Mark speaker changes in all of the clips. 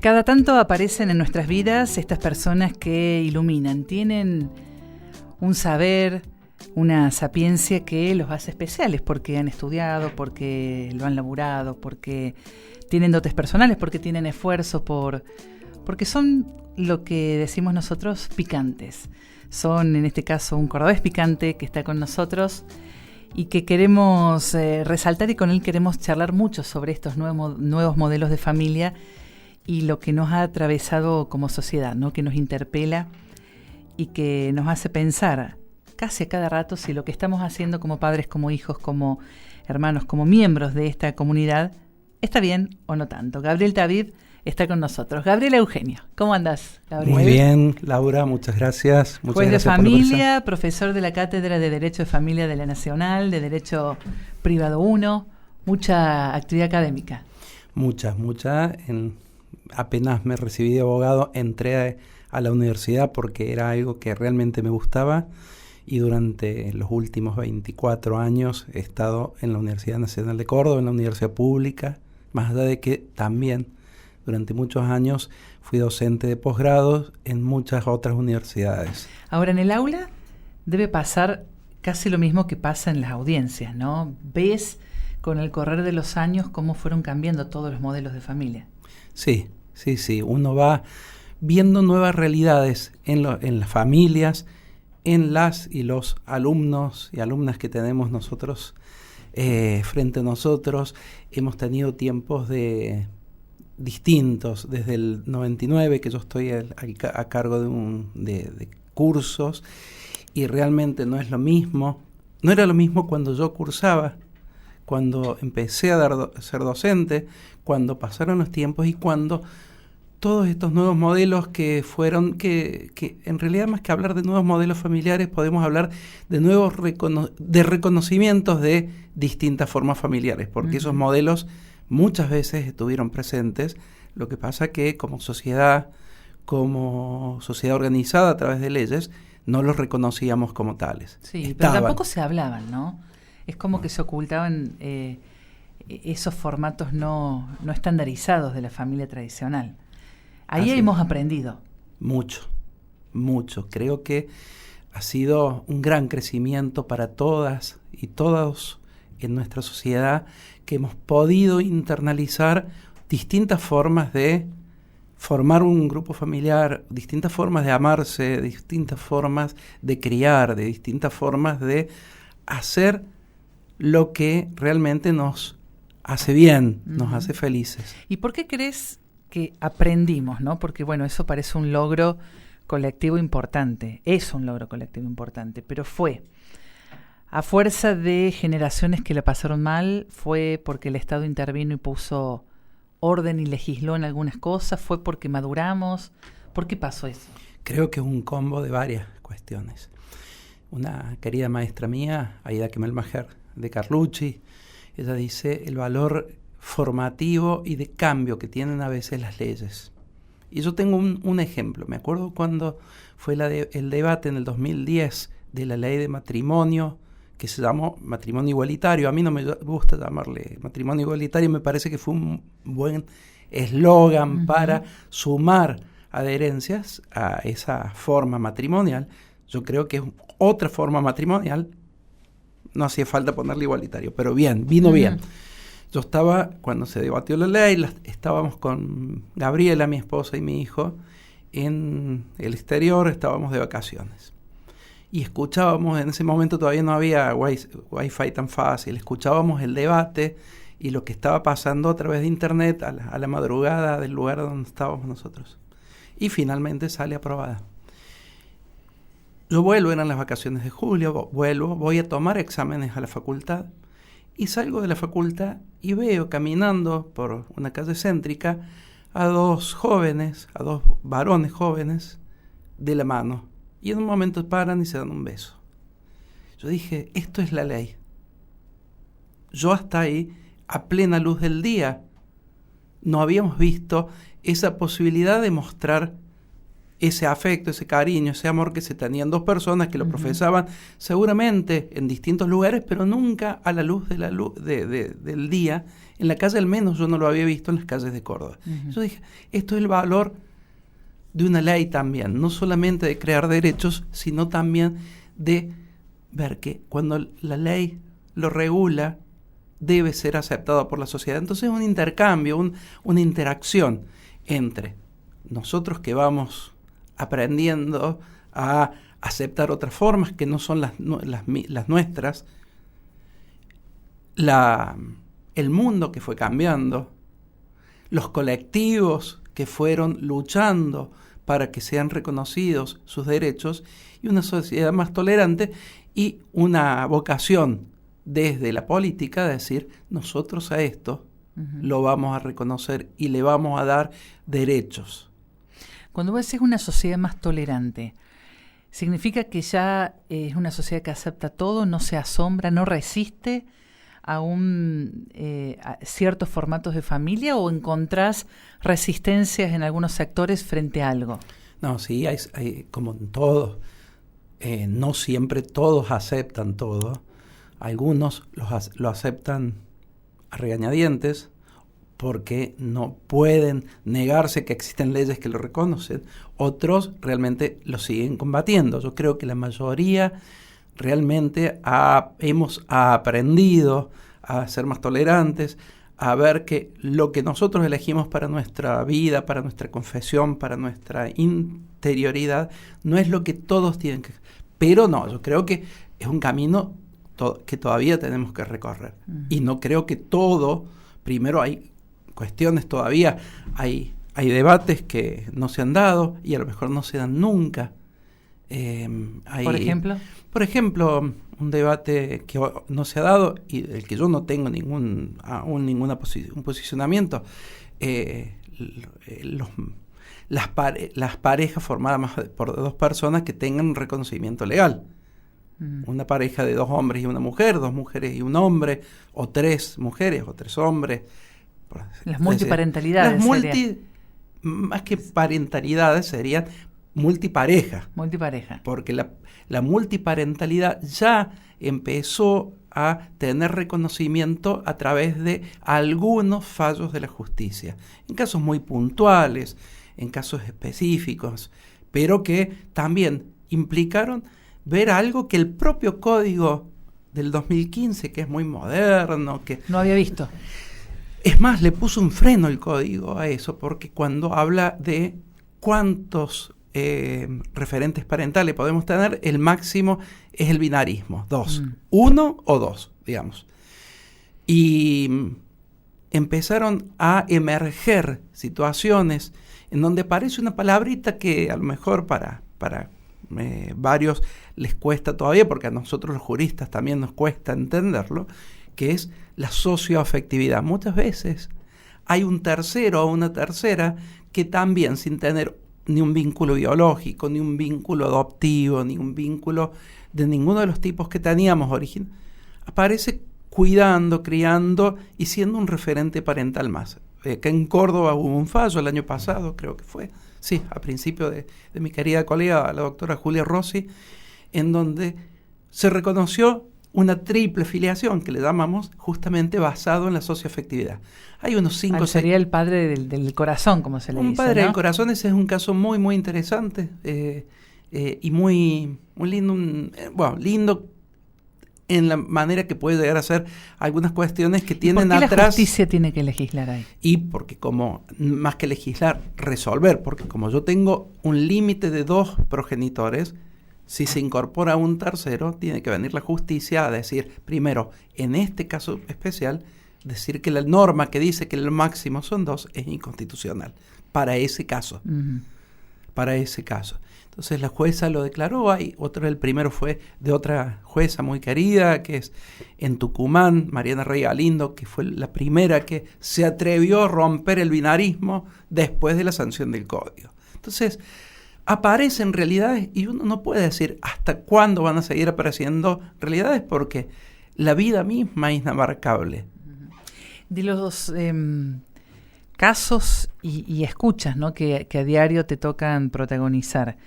Speaker 1: Cada tanto aparecen en nuestras vidas estas personas que iluminan, tienen un saber, una sapiencia que los hace especiales porque han estudiado, porque lo han laburado, porque tienen dotes personales, porque tienen esfuerzo, porque son lo que decimos nosotros picantes. Son en este caso un cordobés picante que está con nosotros y que queremos resaltar, y con él queremos charlar mucho sobre estos nuevos modelos de familia y lo que nos ha atravesado como sociedad, ¿no? Que nos interpela y que nos hace pensar casi a cada rato si lo que estamos haciendo como padres, como hijos, como hermanos, como miembros de esta comunidad está bien o no tanto. Gabriel Tabib está con nosotros. Gabriel Eugenio, ¿cómo andás, Gabriel?
Speaker 2: Muy bien, Laura, muchas gracias.
Speaker 1: Juez de familia, profesor de la Cátedra de Derecho de Familia de la Nacional, de Derecho Privado 1, mucha actividad académica.
Speaker 2: Mucha. Apenas me recibí de abogado, entré a la universidad porque era algo que realmente me gustaba, y durante los últimos 24 años he estado en la Universidad Nacional de Córdoba, en la universidad pública, más allá de que también durante muchos años fui docente de posgrados en muchas otras universidades.
Speaker 1: Ahora, en el aula debe pasar casi lo mismo que pasa en las audiencias, ¿no? ¿Ves con el correr de los años cómo fueron cambiando todos los modelos de familia?
Speaker 2: Sí. Uno va viendo nuevas realidades en las familias, en las y los alumnos y alumnas que tenemos nosotros frente a nosotros. Hemos tenido tiempos distintos, desde el 99 que yo estoy a cargo de cursos, y realmente no es lo mismo. No era lo mismo cuando yo cursaba, cuando empecé a ser docente, cuando pasaron los tiempos y cuando todos estos nuevos modelos que en realidad, más que hablar de nuevos modelos familiares, podemos hablar de nuevos reconocimientos de distintas formas familiares, porque esos modelos muchas veces estuvieron presentes. Lo que pasa que como sociedad organizada a través de leyes, no los reconocíamos como tales.
Speaker 1: Sí, pero tampoco se hablaban, ¿no? Es como que se ocultaban esos formatos no estandarizados de la familia tradicional. Ahí hemos aprendido. Mucho.
Speaker 2: Creo que ha sido un gran crecimiento para todas y todos en nuestra sociedad, que hemos podido internalizar distintas formas de formar un grupo familiar, distintas formas de amarse, distintas formas de criar, de distintas formas de hacer lo que realmente nos hace bien, nos hace felices.
Speaker 1: ¿Y por qué crees que aprendimos, ¿no? Porque bueno, eso parece un logro colectivo importante, es un logro colectivo importante, pero fue a fuerza de generaciones que la pasaron mal, fue porque el Estado intervino y puso orden y legisló en algunas cosas, fue porque maduramos. ¿Por qué pasó eso?
Speaker 2: Creo que es un combo de varias cuestiones. Una querida maestra mía, Aida Kemalmajer de Carlucci, ella dice el valor formativo y de cambio que tienen a veces las leyes. Y yo tengo un ejemplo. Me acuerdo cuando fue el debate en el 2010 de la ley de matrimonio, que se llamó matrimonio igualitario. A mí no me gusta llamarle matrimonio igualitario, me parece que fue un buen eslogan para sumar adherencias a esa forma matrimonial. Yo creo que es otra forma matrimonial, no hacía falta ponerle igualitario, pero vino bien. Yo estaba, cuando se debatió la ley, estábamos con Gabriela, mi esposa, y mi hijo en el exterior, estábamos de vacaciones. Y escuchábamos, en ese momento todavía no había wifi tan fácil, escuchábamos el debate y lo que estaba pasando a través de internet a la madrugada del lugar donde estábamos nosotros. Y finalmente sale aprobada. Yo vuelvo, eran las vacaciones de julio, voy a tomar exámenes a la facultad. Y salgo de la facultad y veo caminando por una calle céntrica a dos varones jóvenes de la mano. Y en un momento paran y se dan un beso. Yo dije, esto es la ley. Yo hasta ahí, a plena luz del día, no habíamos visto esa posibilidad de mostrar ese afecto, ese cariño, ese amor que se tenían dos personas que lo profesaban seguramente en distintos lugares, pero nunca a la luz del día. En la calle al menos yo no lo había visto en las calles de Córdoba. Yo dije, esto es el valor de una ley también, no solamente de crear derechos, sino también de ver que cuando la ley lo regula, debe ser aceptado por la sociedad. Entonces es un intercambio, una interacción entre nosotros que vamos aprendiendo a aceptar otras formas que no son las nuestras, el mundo que fue cambiando, los colectivos que fueron luchando para que sean reconocidos sus derechos, y una sociedad más tolerante y una vocación desde la política de decir, nosotros a esto lo vamos a reconocer y le vamos a dar derechos.
Speaker 1: Cuando vos decís una sociedad más tolerante, ¿significa que ya es una sociedad que acepta todo, no se asombra, no resiste a ciertos formatos de familia, o encontrás resistencias en algunos sectores frente a algo?
Speaker 2: No, sí, hay como en todo. No siempre todos aceptan todo. Algunos lo aceptan a regañadientes porque no pueden negarse que existen leyes que lo reconocen. Otros realmente lo siguen combatiendo. Yo creo que la mayoría realmente hemos aprendido a ser más tolerantes, a ver que lo que nosotros elegimos para nuestra vida, para nuestra confesión, para nuestra interioridad, no es lo que todos tienen que... Pero no, yo creo que es un camino que todavía tenemos que recorrer. Y no creo que todo... Primero hay cuestiones todavía, hay debates que no se han dado y a lo mejor no se dan nunca.
Speaker 1: ¿Por ejemplo?
Speaker 2: Por ejemplo, un debate que no se ha dado y del que yo no tengo un posicionamiento, las parejas formadas por dos personas que tengan un reconocimiento legal. Una pareja de dos hombres y una mujer, dos mujeres y un hombre, o tres mujeres o tres hombres.
Speaker 1: Las multiparentalidades.
Speaker 2: Más que parentalidades serían multipareja.
Speaker 1: Multipareja.
Speaker 2: Porque la multiparentalidad ya empezó a tener reconocimiento a través de algunos fallos de la justicia. En casos muy puntuales, en casos específicos, pero que también implicaron ver algo que el propio código del 2015, que es muy moderno, que
Speaker 1: no había visto.
Speaker 2: Es más, le puso un freno el código a eso, porque cuando habla de cuántos referentes parentales podemos tener, el máximo es el binarismo, 2. 1 o 2, digamos. Y empezaron a emerger situaciones en donde aparece una palabrita que a lo mejor para varios les cuesta todavía, porque a nosotros los juristas también nos cuesta entenderlo, que es la socioafectividad. Muchas veces hay un tercero o una tercera que también, sin tener ni un vínculo biológico, ni un vínculo adoptivo, ni un vínculo de ninguno de los tipos que teníamos origen, aparece cuidando, criando y siendo un referente parental más. Acá en Córdoba hubo un fallo el año pasado, creo que fue, sí, a principio de mi querida colega, la doctora Julia Rossi, en donde se reconoció una triple filiación, que le llamamos, justamente basado en la socioafectividad. Hay unos 5 o 6...
Speaker 1: Sería el padre del corazón, como se le dice,
Speaker 2: Un padre, ¿no?, del corazón. Ese es un caso muy, muy interesante y muy lindo, lindo en la manera que puede llegar a ser algunas cuestiones que tienen
Speaker 1: atrás. ¿Por qué la justicia tiene que legislar ahí?
Speaker 2: Y porque como, más que legislar, resolver, porque como yo tengo un límite de 2 progenitores, si se incorpora un tercero, tiene que venir la justicia a decir, primero, en este caso especial, decir que la norma que dice que el máximo son 2 es inconstitucional, para ese caso. Para ese caso. Entonces la jueza lo declaró, el primero fue de otra jueza muy querida, que es en Tucumán, Mariana Rey Galindo, que fue la primera que se atrevió a romper el binarismo después de la sanción del código. Entonces, aparecen realidades y uno no puede decir hasta cuándo van a seguir apareciendo realidades, porque la vida misma es inabarcable.
Speaker 1: De los casos y escuchas, ¿no? que a diario te tocan protagonizar.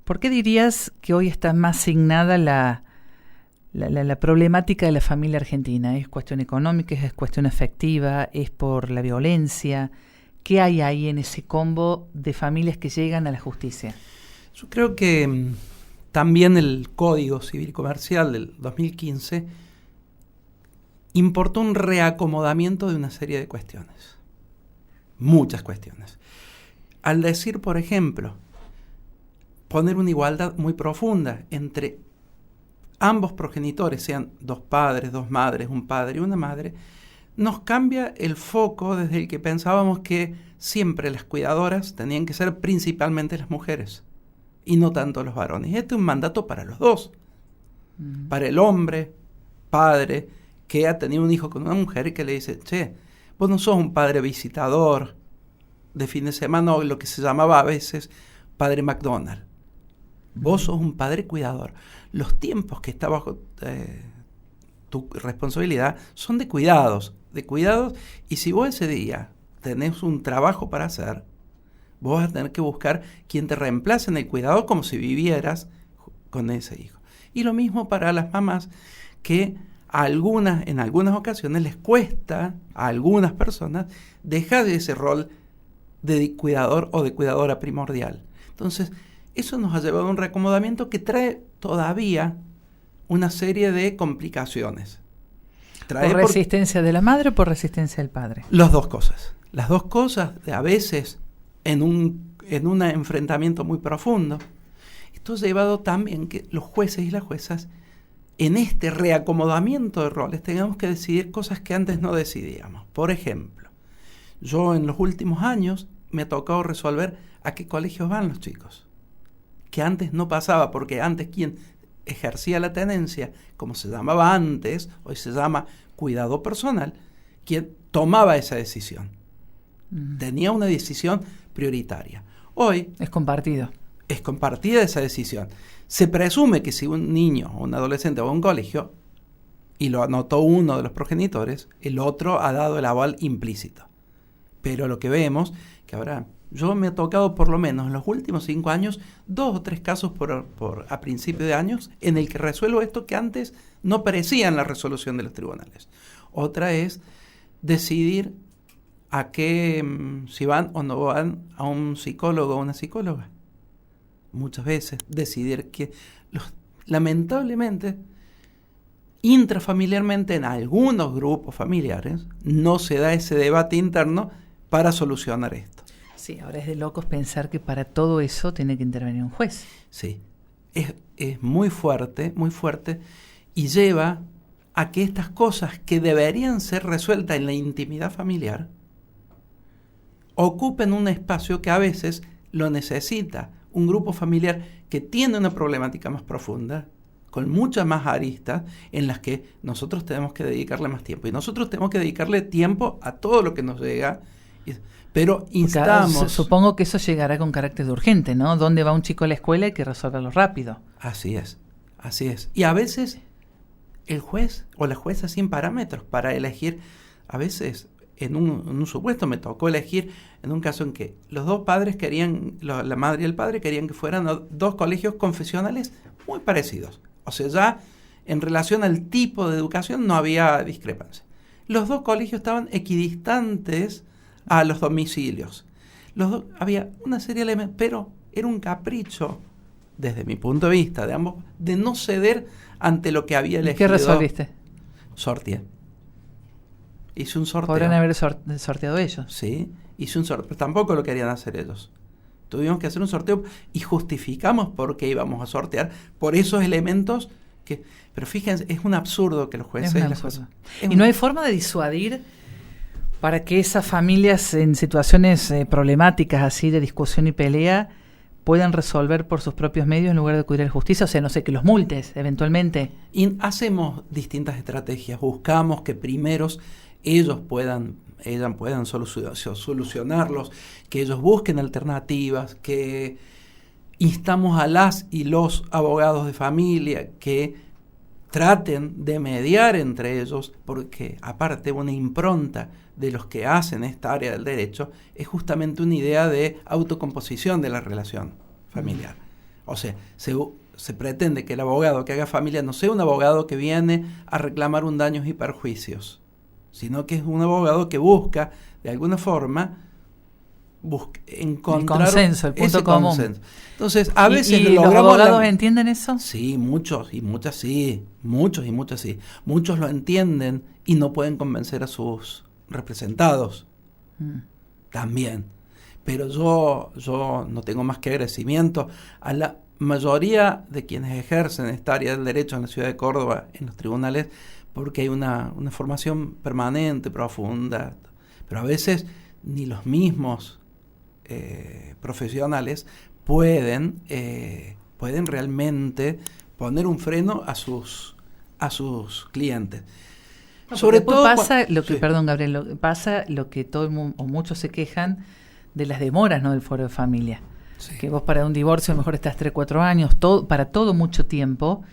Speaker 1: ¿Por qué dirías que hoy está más asignada la problemática de la familia argentina? ¿Es cuestión económica, es cuestión afectiva, es por la violencia? ¿Qué hay ahí en ese combo de familias que llegan a la justicia?
Speaker 2: Yo creo que también el Código Civil Comercial del 2015 importó un reacomodamiento de una serie de cuestiones. Muchas cuestiones. Al decir, por ejemplo, poner una igualdad muy profunda entre ambos progenitores, sean dos padres, dos madres, un padre y una madre, nos cambia el foco desde el que pensábamos que siempre las cuidadoras tenían que ser principalmente las mujeres y no tanto los varones. Este es un mandato para los dos. Para el hombre, padre, que ha tenido un hijo con una mujer y que le dice, che, vos no sos un padre visitador de fin de semana o lo que se llamaba a veces padre McDonald's. Vos sos un padre cuidador. Los tiempos que está bajo tu responsabilidad son de cuidados, y si vos ese día tenés un trabajo para hacer, vos vas a tener que buscar quien te reemplace en el cuidado como si vivieras con ese hijo. Y lo mismo para las mamás, que en algunas ocasiones les cuesta a algunas personas dejar ese rol de cuidador o de cuidadora primordial. Entonces, eso nos ha llevado a un reacomodamiento que trae todavía una serie de complicaciones.
Speaker 1: ¿Por resistencia de la madre o por resistencia del padre?
Speaker 2: Las dos cosas. Las dos cosas, a veces en un enfrentamiento muy profundo. Esto ha llevado también que los jueces y las juezas, en este reacomodamiento de roles, tengamos que decidir cosas que antes no decidíamos. Por ejemplo, yo en los últimos años me ha tocado resolver a qué colegios van los chicos, que antes no pasaba, porque antes quien ejercía la tenencia, como se llamaba antes, hoy se llama cuidado personal, quien tomaba esa decisión. Tenía una decisión prioritaria. Hoy
Speaker 1: es compartido.
Speaker 2: Es compartida esa decisión. Se presume que si un niño o un adolescente va a un colegio y lo anotó uno de los progenitores, el otro ha dado el aval implícito. Pero lo que vemos, que ahora yo me ha tocado por lo menos en los últimos 5 años 2 o 3 casos a principio de años en el que resuelvo esto que antes no parecía en la resolución de los tribunales. Otra es decidir a qué, si van o no van a un psicólogo o una psicóloga. Muchas veces decidir que lamentablemente intrafamiliarmente en algunos grupos familiares no se da ese debate interno para solucionar esto.
Speaker 1: Sí, ahora es de locos pensar que para todo eso tiene que intervenir un juez.
Speaker 2: Sí, es muy fuerte, y lleva a que estas cosas que deberían ser resueltas en la intimidad familiar ocupen un espacio que a veces lo necesita un grupo familiar que tiene una problemática más profunda, con muchas más aristas, en las que nosotros tenemos que dedicarle más tiempo. Y nosotros tenemos que dedicarle tiempo a todo lo que nos llega, pero instamos...
Speaker 1: Supongo que eso llegará con carácter de urgente, ¿no? ¿Dónde va un chico a la escuela? Hay que resolverlo rápido.
Speaker 2: Así es. Y a veces el juez o la jueza sin parámetros para elegir, a veces... En un supuesto me tocó elegir en un caso en que los dos padres querían, la madre y el padre querían que fueran 2 colegios confesionales muy parecidos. O sea, ya en relación al tipo de educación no había discrepancia. Los 2 colegios estaban equidistantes a los domicilios. Había una serie de elementos, pero era un capricho, desde mi punto de vista, de ambos, de no ceder ante lo que había elegido.
Speaker 1: ¿Qué resolviste?
Speaker 2: Sorteé. Hice un sorteo.
Speaker 1: Podrían haber sorteado ellos.
Speaker 2: Sí, hice un sorteo, pero tampoco lo querían hacer ellos. Tuvimos que hacer un sorteo y justificamos por qué íbamos a sortear por esos elementos que... Pero fíjense, es un absurdo que los jueces...
Speaker 1: ¿Y no hay forma de disuadir para que esas familias en situaciones problemáticas así de discusión y pelea puedan resolver por sus propios medios en lugar de acudir a la justicia? O sea, no sé, que los multes eventualmente.
Speaker 2: Y hacemos distintas estrategias. Buscamos que primeros ellos puedan solucionarlos, que ellos busquen alternativas, que instamos a las y los abogados de familia que traten de mediar entre ellos, porque aparte una impronta de los que hacen esta área del derecho es justamente una idea de autocomposición de la relación familiar. O sea, se pretende que el abogado que haga familia no sea un abogado que viene a reclamar un daños y perjuicios, sino que es un abogado que busca, de alguna forma, encontrar
Speaker 1: el consenso, el punto común. Consenso.
Speaker 2: Entonces, a veces
Speaker 1: ¿Y los abogados entienden eso?
Speaker 2: Sí, muchos y muchas sí. Muchos lo entienden y no pueden convencer a sus representados. También. Pero yo no tengo más que agradecimiento a la mayoría de quienes ejercen esta área del derecho en la ciudad de Córdoba, en los tribunales, porque hay una formación permanente, profunda. Pero a veces ni los mismos profesionales pueden realmente poner un freno a sus clientes.
Speaker 1: No, sobre todo pasa lo que, sí. Perdón, Gabriel, pasa lo que todo el mundo, o muchos se quejan de las demoras, ¿no?, del foro de familia. Sí. Que vos para un divorcio a lo mejor estás 3-4 años, para todo mucho tiempo.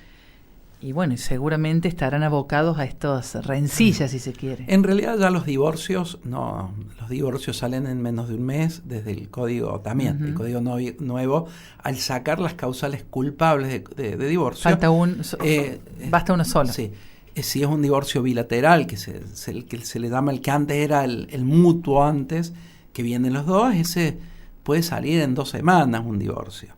Speaker 1: Y bueno, seguramente estarán abocados a estas rencillas, si se quiere.
Speaker 2: En realidad ya los divorcios salen en menos de un mes desde el código también, el código nuevo, al sacar las causales culpables de divorcio.
Speaker 1: Basta uno solo.
Speaker 2: Sí. Si es un divorcio bilateral, que se le llama el que antes era el mutuo antes, que vienen los dos, ese puede salir en 2 semanas un divorcio.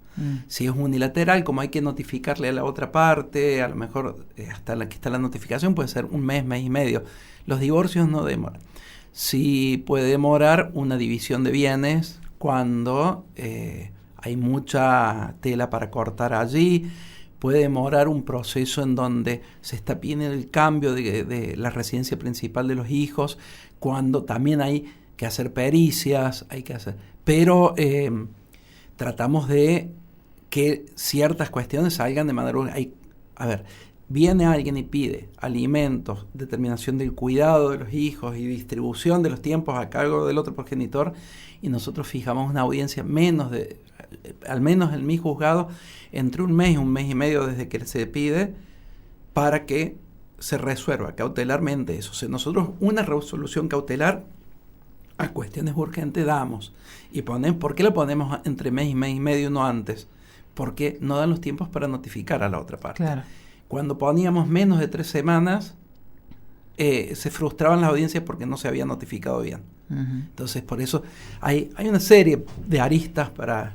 Speaker 2: Si es unilateral, como hay que notificarle a la otra parte, a lo mejor hasta la que está la notificación puede ser 1 mes, mes y medio. Los divorcios no demoran. Sí puede demorar una división de bienes cuando hay mucha tela para cortar allí. Puede demorar un proceso en donde se está pidiendo el cambio de la residencia principal de los hijos, cuando también hay que hacer pericias, pero tratamos de que ciertas cuestiones salgan de manera... viene alguien y pide alimentos, determinación del cuidado de los hijos y distribución de los tiempos a cargo del otro progenitor, y nosotros fijamos una audiencia al menos en mi juzgado, entre 1 mes y 1 mes y medio desde que se pide, para que se resuelva cautelarmente eso. O sea, nosotros una resolución cautelar a cuestiones urgentes damos. ¿Por qué la ponemos entre mes y medio no antes? Porque no dan los tiempos para notificar a la otra parte.
Speaker 1: Claro.
Speaker 2: Cuando poníamos menos de 3 semanas, se frustraban las audiencias porque no se había notificado bien. Entonces, por eso hay una serie de aristas para...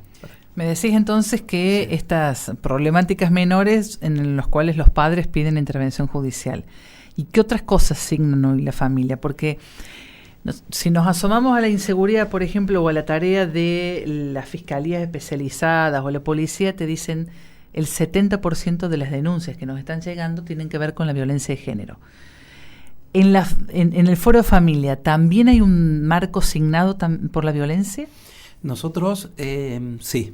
Speaker 1: Me decís entonces que sí, estas problemáticas menores en las cuales los padres piden intervención judicial. ¿Y qué otras cosas signan hoy la familia? Porque si nos asomamos a la inseguridad, por ejemplo, o a la tarea de las fiscalías especializadas o la policía, te dicen el 70% de las denuncias que nos están llegando tienen que ver con la violencia de género. En el foro de familia, ¿también hay un marco signado por la violencia?
Speaker 2: Nosotros, sí.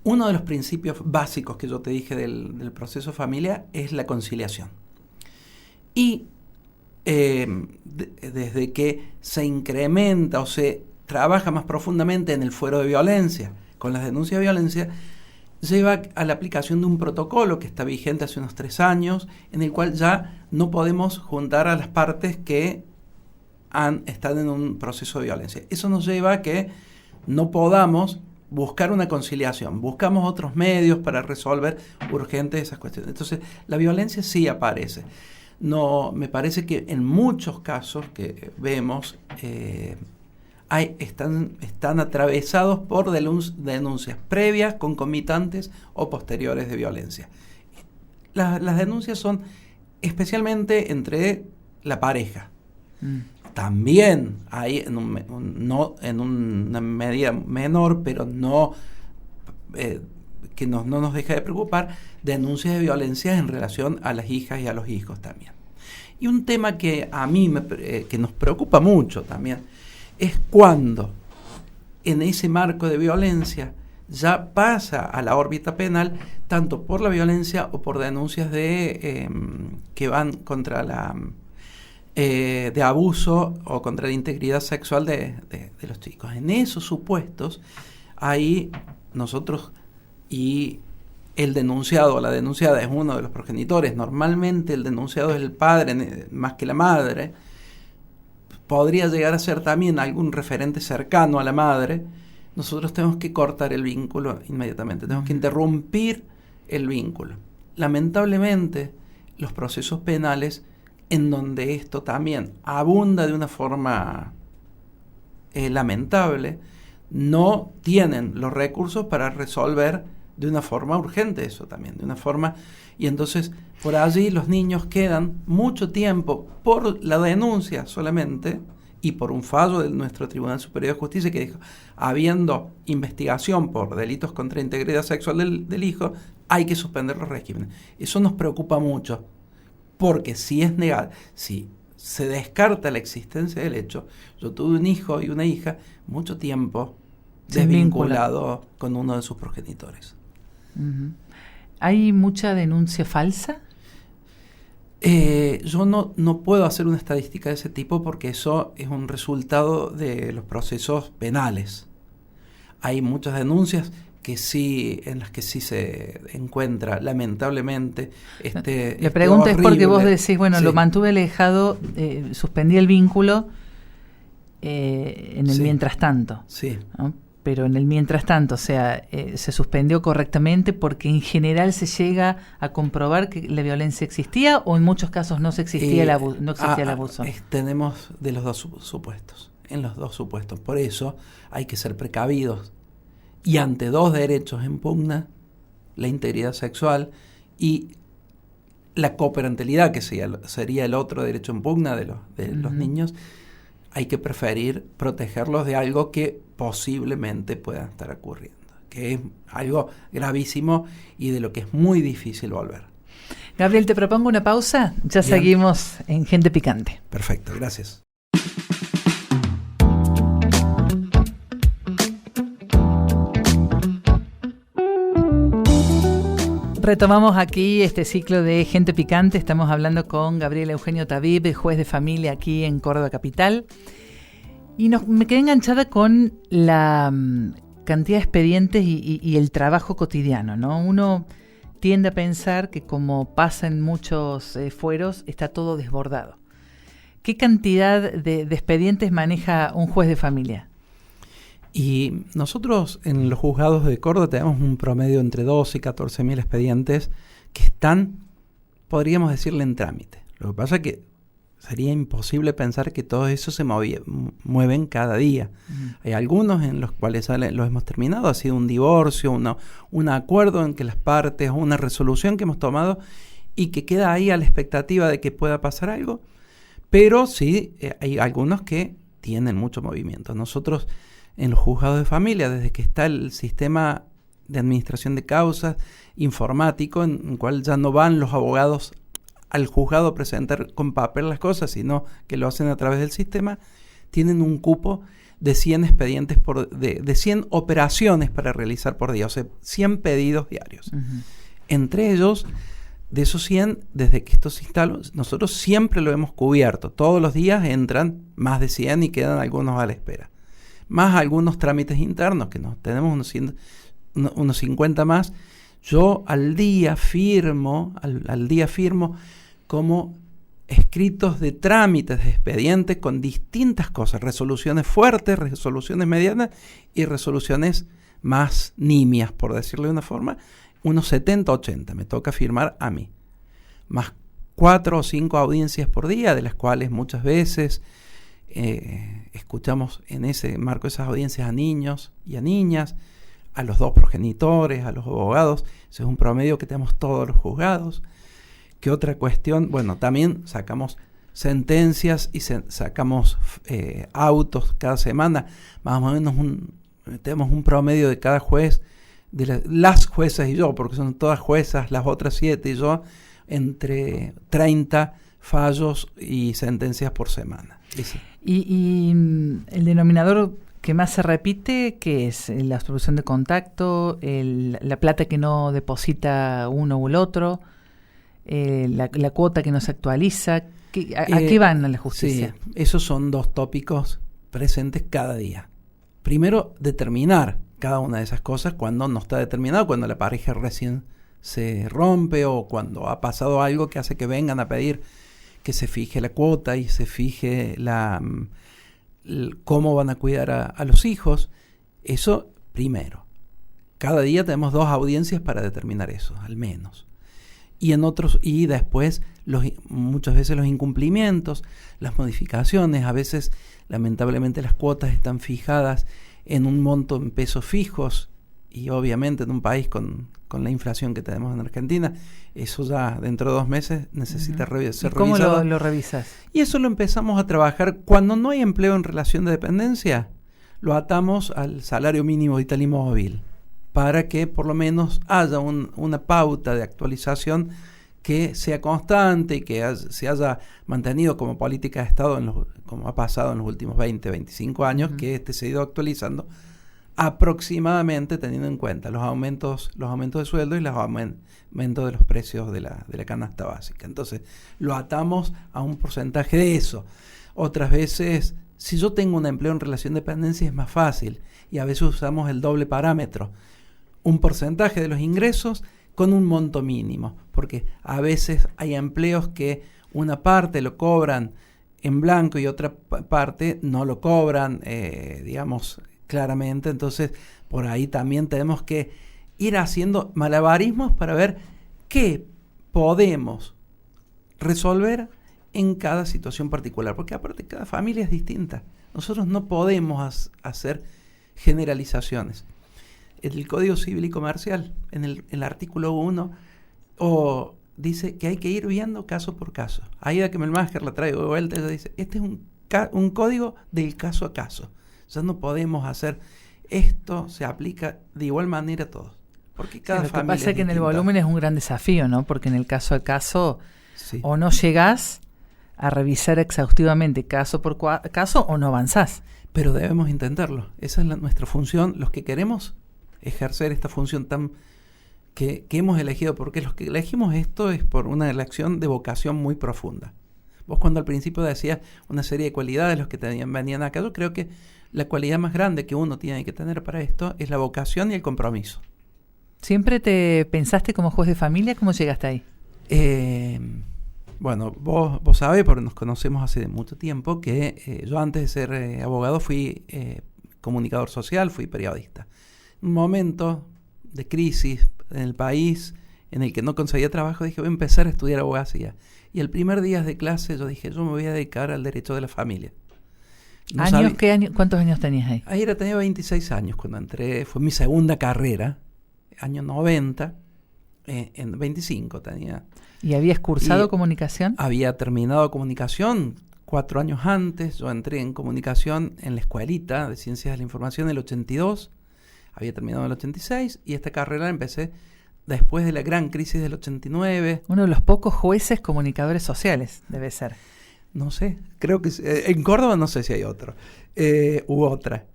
Speaker 2: Uno de los principios básicos que yo te dije del proceso familia es la conciliación. Y desde que se incrementa o se trabaja más profundamente en el fuero de violencia, con las denuncias de violencia, lleva a la aplicación de un protocolo que está vigente hace unos 3 años, en el cual ya no podemos juntar a las partes que están en un proceso de violencia. Eso nos lleva a que no podamos buscar una conciliación, buscamos otros medios para resolver urgentes esas cuestiones. Entonces, la violencia sí aparece. No, me parece que en muchos casos que vemos están atravesados por denuncias previas, concomitantes o posteriores de violencia. Las denuncias son especialmente entre la pareja. También hay en una medida menor, pero no que no nos deja de preocupar, denuncias de violencia en relación a las hijas y a los hijos también. Y un tema que a mí que nos preocupa mucho también es cuando en ese marco de violencia ya pasa a la órbita penal, tanto por la violencia o por denuncias que van contra de abuso o contra la integridad sexual de los chicos. En esos supuestos, ahí nosotros, y el denunciado o la denunciada es uno de los progenitores, normalmente el denunciado es el padre más que la madre, podría llegar a ser también algún referente cercano a la madre, nosotros tenemos que cortar el vínculo inmediatamente, tenemos que interrumpir el vínculo. Lamentablemente, los procesos penales, en donde esto también abunda de una forma lamentable, no tienen los recursos para resolver de una forma urgente eso también, de una forma, y entonces por allí los niños quedan mucho tiempo por la denuncia solamente y por un fallo de nuestro Tribunal Superior de Justicia que dijo, habiendo investigación por delitos contra la integridad sexual del hijo, hay que suspender los regímenes. Eso nos preocupa mucho, porque si es negado, si se descarta la existencia del hecho, yo tuve un hijo y una hija mucho tiempo desvinculado con uno de sus progenitores.
Speaker 1: Uh-huh. ¿Hay mucha denuncia falsa?
Speaker 2: Yo no puedo hacer una estadística de ese tipo porque eso es un resultado de los procesos penales. Hay muchas denuncias en las que sí se encuentra, lamentablemente,
Speaker 1: La pregunta es porque vos decís, bueno,
Speaker 2: sí,
Speaker 1: lo mantuve alejado, suspendí el vínculo en el mientras tanto.
Speaker 2: Sí.
Speaker 1: ¿No? Pero en el mientras tanto, o sea, se suspendió correctamente porque en general se llega a comprobar que la violencia existía, o en muchos casos no existía el abuso.
Speaker 2: Tenemos de los dos supuestos, en los dos supuestos. Por eso hay que ser precavidos. Y ante dos derechos en pugna, la integridad sexual y la coparentalidad, que sería el otro derecho en pugna de los niños, hay que preferir protegerlos de algo que posiblemente pueda estar ocurriendo, que es algo gravísimo y de lo que es muy difícil volver.
Speaker 1: Gabriel, te propongo una pausa, ya Bien. Seguimos en Gente Picante.
Speaker 2: Perfecto, gracias.
Speaker 1: Retomamos aquí este ciclo de Gente Picante. Estamos hablando con Gabriel Eugenio Tabib, juez de familia aquí en Córdoba Capital. Y me quedé enganchada con la cantidad de expedientes y el trabajo cotidiano, ¿no? Uno tiende a pensar que, como pasa en muchos fueros, está todo desbordado. ¿Qué cantidad de expedientes maneja un juez de familia?
Speaker 2: Y nosotros en los juzgados de Córdoba tenemos un promedio entre 12 y 14.000 expedientes que están, podríamos decirle, en trámite. Lo que pasa es que sería imposible pensar que todo eso se mueven cada día. Hay algunos en los cuales los hemos terminado, ha sido un divorcio, un acuerdo en que las partes, una resolución que hemos tomado y que queda ahí a la expectativa de que pueda pasar algo, pero sí hay algunos que tienen mucho movimiento. Nosotros en los juzgados de familia, desde que está el sistema de administración de causas informático, en el cual ya no van los abogados al juzgado a presentar con papel las cosas, sino que lo hacen a través del sistema, tienen un cupo de 100 expedientes de 100 operaciones para realizar por día, o sea, 100 pedidos diarios. Uh-huh. Entre ellos, de esos 100, desde que esto se instaló, nosotros siempre lo hemos cubierto. Todos los días entran más de 100 y quedan algunos a la espera. Más algunos trámites internos, que tenemos unos 50 más. Yo al día firmo como escritos de trámites de expedientes con distintas cosas, resoluciones fuertes, resoluciones medianas y resoluciones más nimias, por decirlo de una forma, unos 70, 80 me toca firmar a mí, más 4 o 5 audiencias por día, de las cuales muchas veces escuchamos en ese marco esas audiencias a niños y a niñas, a los dos progenitores, a los abogados. Ese es un promedio que tenemos todos los juzgados. ¿Qué otra cuestión? Bueno, también sacamos sentencias y sacamos autos cada semana. Más o menos tenemos un promedio de cada juez, de las juezas y yo, porque son todas juezas, las otras 7 y yo, entre 30 fallos y sentencias por semana.
Speaker 1: Y el denominador que más se repite, ¿qué es? La obstrucción de contacto, la plata que no deposita uno u el otro, la cuota que no se actualiza. ¿A qué van a la justicia?
Speaker 2: Sí, esos son dos tópicos presentes cada día. Primero, determinar cada una de esas cosas cuando no está determinado, cuando la pareja recién se rompe o cuando ha pasado algo que hace que vengan a pedir que se fije la cuota y se fije cómo van a cuidar a los hijos. Eso primero. Cada día tenemos 2 audiencias para determinar eso, al menos. Y después muchas veces los incumplimientos, las modificaciones, a veces lamentablemente las cuotas están fijadas en un monto en pesos fijos y obviamente en un país con la inflación que tenemos en Argentina, eso ya dentro de 2 meses necesita ser revisado.
Speaker 1: ¿Cómo lo revisas?
Speaker 2: Y eso lo empezamos a trabajar cuando no hay empleo en relación de dependencia, lo atamos al salario mínimo vital y móvil, para que por lo menos haya una pauta de actualización que sea constante y que se haya mantenido como política de Estado, como ha pasado en los últimos 20, 25 años, que se ha ido actualizando aproximadamente teniendo en cuenta los aumentos de sueldo y los aumentos de los precios de la canasta básica. Entonces, lo atamos a un porcentaje de eso. Otras veces, si yo tengo un empleo en relación de dependencia, es más fácil, y a veces usamos el doble parámetro. Un porcentaje de los ingresos con un monto mínimo, porque a veces hay empleos que una parte lo cobran en blanco y otra parte no lo cobran, claramente. Entonces, por ahí también tenemos que ir haciendo malabarismos para ver qué podemos resolver en cada situación particular, porque aparte cada familia es distinta. Nosotros no podemos hacer generalizaciones. El Código Civil y Comercial, en el artículo 1, dice que hay que ir viendo caso por caso. Aida Kemelmacher la traigo de vuelta, ella dice, este es un código del caso a caso. Ya no podemos hacer esto, se aplica de igual manera a todos. Porque cada
Speaker 1: lo que
Speaker 2: familia
Speaker 1: pasa es que en el volumen es un gran desafío, ¿no? Porque en el caso a caso,
Speaker 2: sí,
Speaker 1: o no llegás a revisar exhaustivamente caso por caso o no avanzás.
Speaker 2: Pero debemos intentarlo. Esa es nuestra función, los que queremos ejercer esta función que hemos elegido, porque los que elegimos esto es por una elección de vocación muy profunda. Vos cuando al principio decías una serie de cualidades los que venían acá, yo creo que la cualidad más grande que uno tiene que tener para esto es la vocación y el compromiso.
Speaker 1: ¿Siempre te pensaste como juez de familia? ¿Cómo llegaste ahí?
Speaker 2: Bueno, vos sabés, porque nos conocemos hace mucho tiempo, que yo antes de ser abogado fui comunicador social, fui periodista. Un momento de crisis en el país en el que no conseguía trabajo, dije, voy a empezar a estudiar abogacía. Y el primer día de clase yo dije, yo me voy a dedicar al derecho de la familia.
Speaker 1: ¿Cuántos años tenías ahí?
Speaker 2: Ahí tenía 26 años cuando entré, fue mi segunda carrera, año 90, en 25 tenía.
Speaker 1: ¿Y habías cursado comunicación?
Speaker 2: Había terminado comunicación 4 años antes, yo entré en comunicación en la escuelita de Ciencias de la Información en el 82, había terminado en el 86 y esta carrera la empecé después de la gran crisis del 89.
Speaker 1: Uno de los pocos jueces comunicadores sociales, debe ser.
Speaker 2: No sé, creo que en Córdoba no sé si hay otro, u otra.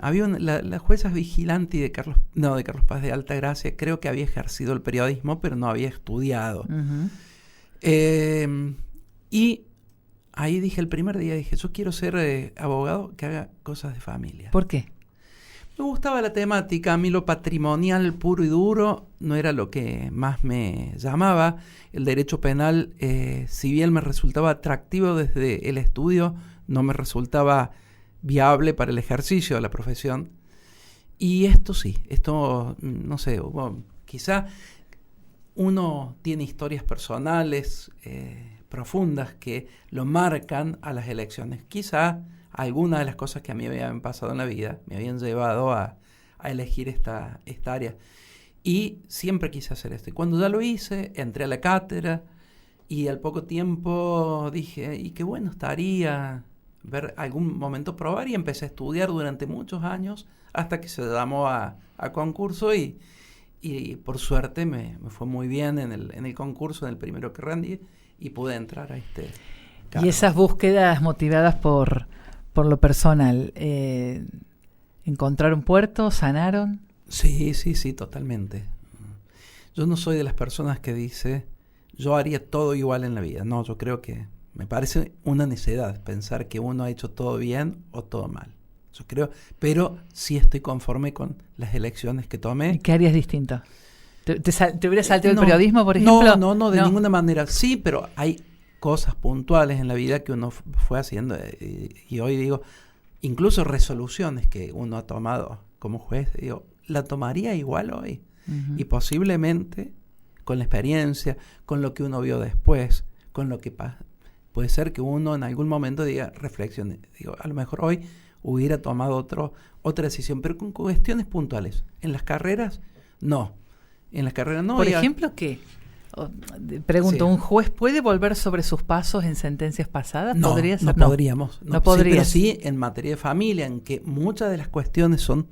Speaker 2: Había la jueza Vigilanti de Carlos Paz de Altagracia, creo que había ejercido el periodismo, pero no había estudiado.
Speaker 1: Uh-huh.
Speaker 2: Y ahí el primer día dije, yo quiero ser abogado que haga cosas de familia.
Speaker 1: ¿Por qué?
Speaker 2: Me gustaba la temática, a mí lo patrimonial puro y duro no era lo que más me llamaba. El derecho penal, si bien me resultaba atractivo desde el estudio, no me resultaba viable para el ejercicio de la profesión. Y esto sí, no sé, quizá uno tiene historias personales profundas que lo marcan a las elecciones. Quizá algunas de las cosas que a mí me habían pasado en la vida me habían llevado a elegir esta área. Y siempre quise hacer esto. Y cuando ya lo hice, entré a la cátedra y al poco tiempo dije, y qué bueno estaría ver algún momento probar, y empecé a estudiar durante muchos años hasta que se llamó a concurso y por suerte me fue muy bien en el concurso, en el primero que rendí, y pude entrar a este cargo.
Speaker 1: Y esas búsquedas motivadas por lo personal, ¿encontraron puerto? ¿Sanaron?
Speaker 2: Sí, totalmente. Yo no soy de las personas que dice, yo haría todo igual en la vida. No, yo creo que me parece una necedad pensar que uno ha hecho todo bien o todo mal. Yo creo, pero sí estoy conforme con las elecciones que tomé.
Speaker 1: ¿Y qué harías distinto? ¿Te hubiera saltado el periodismo, por ejemplo?
Speaker 2: No, de ninguna manera. Sí, pero hay cosas puntuales en la vida que uno fue haciendo. Y hoy digo, incluso resoluciones que uno ha tomado como juez, digo, la tomaría igual hoy. Uh-huh. Y posiblemente, con la experiencia, con lo que uno vio después, con lo que puede ser que uno en algún momento diga, reflexione. Digo, a lo mejor hoy hubiera tomado otra decisión, pero con cuestiones puntuales. En las carreras, no. En las carreras no.
Speaker 1: Por ejemplo, ¿qué? Pregunto, sí. ¿Un juez puede volver sobre sus pasos en sentencias pasadas?
Speaker 2: No,
Speaker 1: ¿Podría ser?
Speaker 2: No podríamos.
Speaker 1: No podríamos.
Speaker 2: Sí, pero sí en materia de familia, en que muchas de las cuestiones son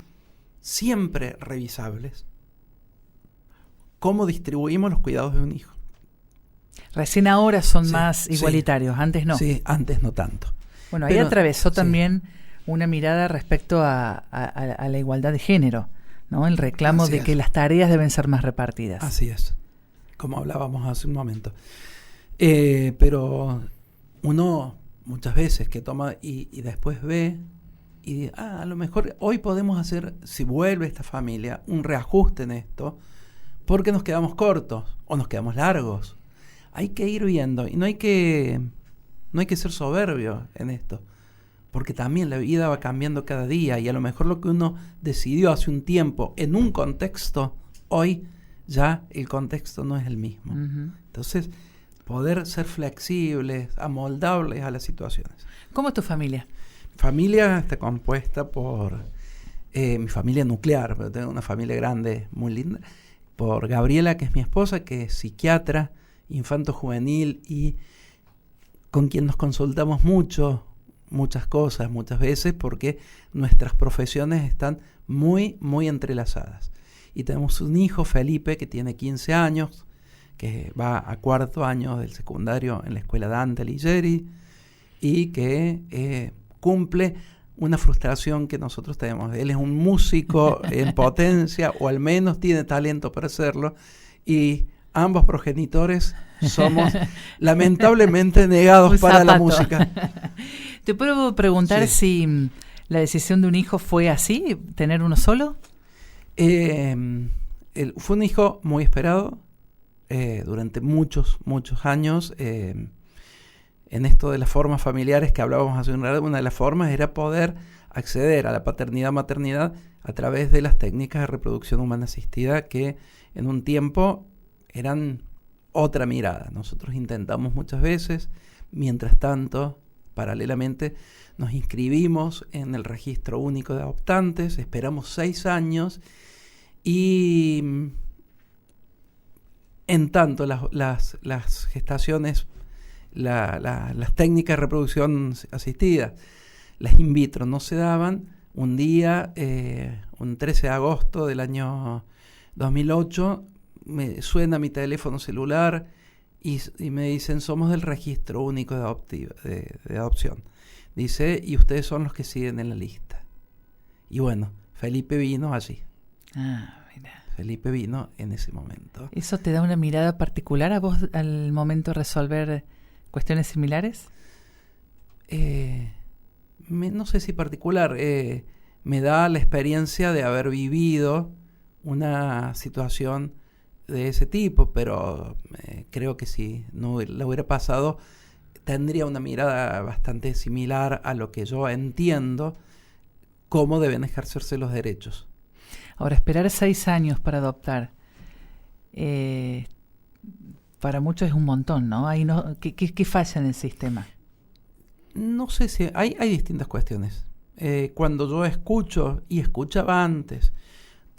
Speaker 2: siempre revisables. ¿Cómo distribuimos los cuidados de un hijo?
Speaker 1: Recién ahora son más igualitarios, antes no.
Speaker 2: Sí, antes no tanto.
Speaker 1: Bueno, ahí atravesó también una mirada respecto a la igualdad de género, ¿no? El reclamo de que las tareas deben ser más repartidas.
Speaker 2: Así es, como hablábamos hace un momento. Pero uno muchas veces que toma y después ve y a lo mejor hoy podemos hacer, si vuelve esta familia, un reajuste en esto, porque nos quedamos cortos o nos quedamos largos. Hay que ir viendo y no hay que ser soberbio en esto, porque también la vida va cambiando cada día y a lo mejor lo que uno decidió hace un tiempo en un contexto, hoy ya el contexto no es el mismo. Uh-huh. Entonces, poder ser flexibles, amoldables a las situaciones.
Speaker 1: ¿Cómo es tu familia?
Speaker 2: Mi familia está compuesta por mi familia nuclear, pero tengo una familia grande, muy linda, por Gabriela, que es mi esposa, que es psiquiatra, infanto-juvenil y con quien nos consultamos muchas cosas, muchas veces, porque nuestras profesiones están muy, muy entrelazadas. Y tenemos un hijo, Felipe, que tiene 15 años, que va a 4º año del secundario en la escuela Dante Alighieri y que cumple una frustración que nosotros tenemos. Él es un músico en potencia, o al menos tiene talento para hacerlo, y ambos progenitores somos lamentablemente negados para la música.
Speaker 1: ¿Te puedo preguntar si la decisión de un hijo fue así, tener uno solo?
Speaker 2: Fue un hijo muy esperado durante muchos años. En esto de las formas familiares que hablábamos hace un rato, una de las formas era poder acceder a la paternidad-maternidad a través de las técnicas de reproducción humana asistida, que en un tiempo eran otra mirada. Nosotros intentamos muchas veces, mientras tanto, paralelamente, nos inscribimos en el registro único de adoptantes, esperamos 6 años y en tanto las gestaciones, las técnicas de reproducción asistida, las in vitro no se daban. Un día, un 13 de agosto del año 2008, me suena mi teléfono celular y me dicen, somos del registro único de adopción. Dice, y ustedes son los que siguen en la lista. Y bueno, Felipe vino allí.
Speaker 1: Mira.
Speaker 2: Felipe vino en ese momento.
Speaker 1: ¿Eso te da una mirada particular a vos al momento de resolver cuestiones similares?
Speaker 2: No sé si particular. Me da la experiencia de haber vivido una situación de ese tipo, pero creo que si no la hubiera pasado, tendría una mirada bastante similar a lo que yo entiendo cómo deben ejercerse los derechos.
Speaker 1: Ahora, esperar 6 años para adoptar, para muchos es un montón, ¿no? ¿Qué falla en el sistema?
Speaker 2: No sé si hay distintas cuestiones. Cuando yo escucho, y escuchaba antes,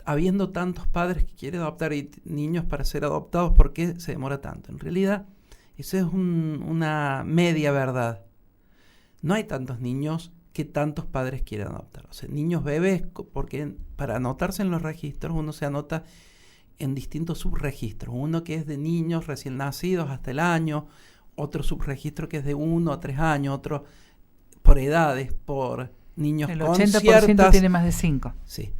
Speaker 2: habiendo tantos padres que quieren adoptar y niños para ser adoptados, ¿por qué se demora tanto? En realidad, eso es una media verdad. No hay tantos niños que tantos padres quieren adoptar. O sea, niños bebés, porque para anotarse en los registros uno se anota en distintos subregistros. Uno que es de niños recién nacidos hasta el año, otro subregistro que es de 1 a 3 años, otro por edades, por niños
Speaker 1: el
Speaker 2: con
Speaker 1: 80%
Speaker 2: ciertas...
Speaker 1: tiene más de 5.
Speaker 2: Sí.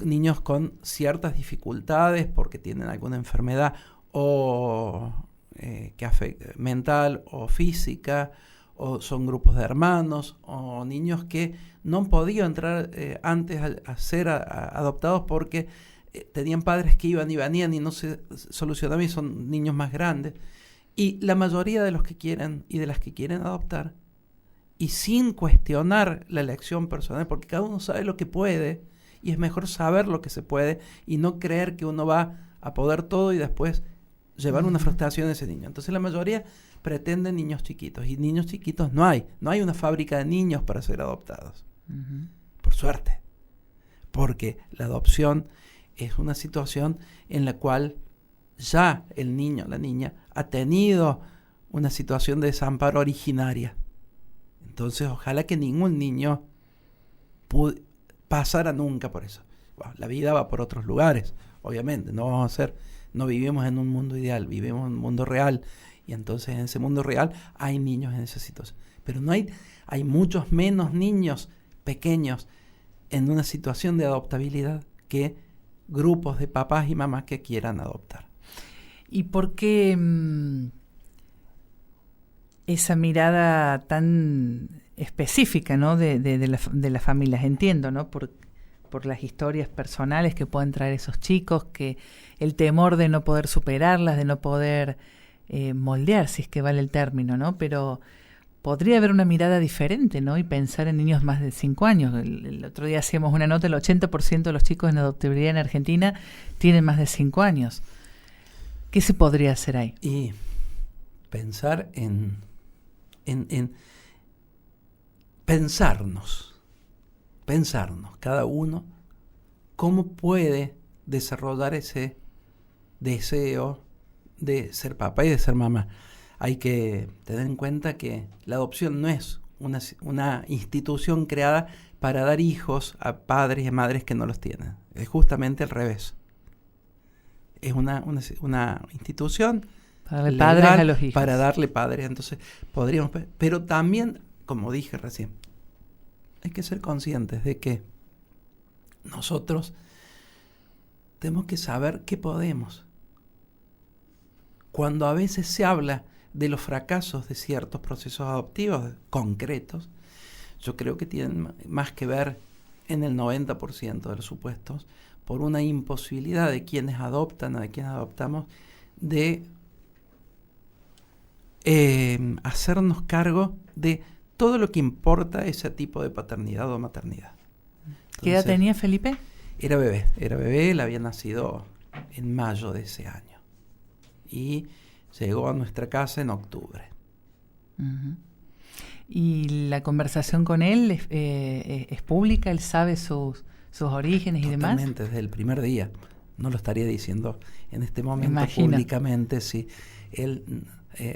Speaker 2: Niños con ciertas dificultades porque tienen alguna enfermedad o que afecta mental o física, o son grupos de hermanos, o niños que no han podido entrar antes a ser adoptados porque tenían padres que iban y venían y no se solucionaba, y son niños más grandes. Y la mayoría de los que quieren y de las que quieren adoptar, y sin cuestionar la elección personal, porque cada uno sabe lo que puede, y es mejor saber lo que se puede y no creer que uno va a poder todo y después llevar una frustración a ese niño. Entonces la mayoría pretenden niños chiquitos, y niños chiquitos no hay una fábrica de niños para ser adoptados. Por suerte, porque la adopción es una situación en la cual ya el niño, la niña, ha tenido una situación de desamparo originaria. Entonces, ojalá que ningún niño pasara nunca por eso. Bueno, la vida va por otros lugares, obviamente. No vivimos en un mundo ideal, vivimos en un mundo real. Y entonces en ese mundo real hay niños en esa situación. Pero hay muchos menos niños pequeños en una situación de adoptabilidad que grupos de papás y mamás que quieran adoptar.
Speaker 1: ¿Y por qué esa mirada tan específica, ¿no? de las familias? Entiendo, ¿no? Por las historias personales que pueden traer esos chicos, que el temor de no poder superarlas, de no poder moldear, si es que vale el término, ¿no? Pero podría haber una mirada diferente, ¿no? Y pensar en niños más de 5 años. El otro día hacíamos una nota, el 80% de los chicos en adoptabilidad en Argentina tienen más de 5 años. ¿Qué se podría hacer ahí?
Speaker 2: Y pensar en pensarnos, cada uno, cómo puede desarrollar ese deseo de ser papá y de ser mamá. Hay que tener en cuenta que la adopción no es una institución creada para dar hijos a padres y madres que no los tienen. Es justamente al revés. Es una institución
Speaker 1: para darle padres a los hijos.
Speaker 2: Para darle padres. Entonces, pero también, como dije recién, hay que ser conscientes de que nosotros tenemos que saber qué podemos. Cuando a veces se habla de los fracasos de ciertos procesos adoptivos concretos, yo creo que tienen más que ver en el 90% de los supuestos por una imposibilidad de quienes adoptan, de quienes adoptamos, de hacernos cargo de todo lo que importa ese tipo de paternidad o maternidad. Entonces,
Speaker 1: ¿qué edad tenía Felipe?
Speaker 2: Era bebé, él había nacido en mayo de ese año y llegó a nuestra casa en octubre.
Speaker 1: Uh-huh. ¿Y la conversación con él es pública? ¿Él sabe sus orígenes y demás?
Speaker 2: Totalmente, desde el primer día. No lo estaría diciendo en este momento
Speaker 1: Imagino.
Speaker 2: Públicamente, sí. Él,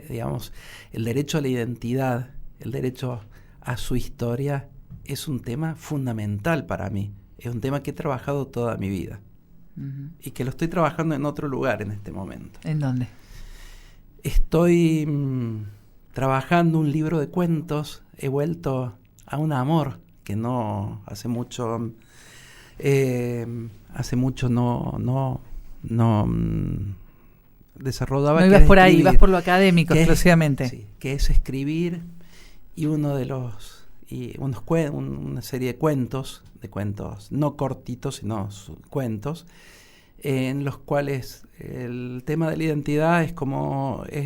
Speaker 2: digamos, el derecho a la identidad, el derecho a su historia es un tema fundamental para mí. Es un tema que he trabajado toda mi vida. Uh-huh. Y que lo estoy trabajando en otro lugar en este momento.
Speaker 1: ¿En dónde?
Speaker 2: Estoy trabajando un libro de cuentos. He vuelto a un amor que no hace mucho no desarrollaba.
Speaker 1: No ibas por ahí, ibas por lo académico exclusivamente.
Speaker 2: Sí, que es escribir, y una serie de cuentos no cortitos, sino cuentos, en los cuales el tema de la identidad es